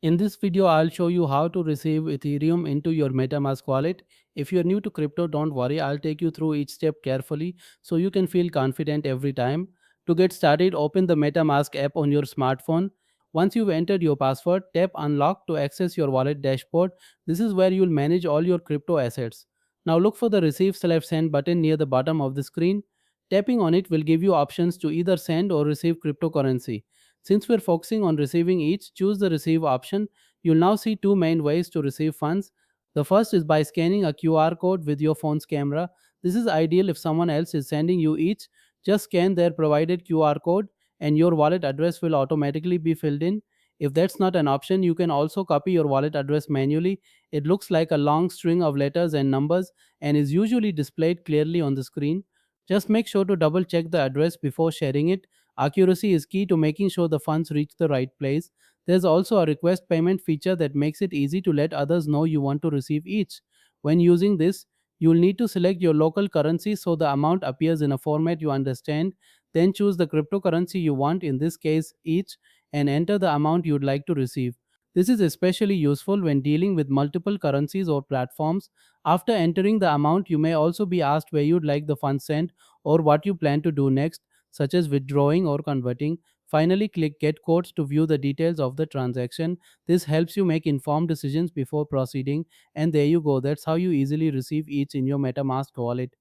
In this video, I'll show you how to receive Ethereum into your MetaMask wallet. If you're new to crypto, don't worry, I'll take you through each step carefully so you can feel confident every time. To get started, open the MetaMask app on your smartphone. Once you've entered your password, tap Unlock to access your wallet dashboard. This is where you'll manage all your crypto assets. Now look for the Receive/Send button near the bottom of the screen. Tapping on it will give you options to either send or receive cryptocurrency. Since we're focusing on receiving each, choose the receive option. You'll now see two main ways to receive funds. The first is by scanning a QR code with your phone's camera. This is ideal if someone else is sending you each. Just scan their provided QR code and your wallet address will automatically be filled in. If that's not an option, you can also copy your wallet address manually. It looks like a long string of letters and numbers and is usually displayed clearly on the screen. Just make sure to double check the address before sharing it. Accuracy is key to making sure the funds reach the right place. There's also a request payment feature that makes it easy to let others know you want to receive each. When using this, you'll need to select your local currency so the amount appears in a format you understand. Then choose the cryptocurrency you want, in this case each, and enter the amount you'd like to receive. This is especially useful when dealing with multiple currencies or platforms. After entering the amount, you may also be asked where you'd like the funds sent or what you plan to do next, such as withdrawing or converting. Finally, click Get Quotes to view the details of the transaction. This helps you make informed decisions before proceeding. And there you go, that's how you easily receive each in your MetaMask wallet.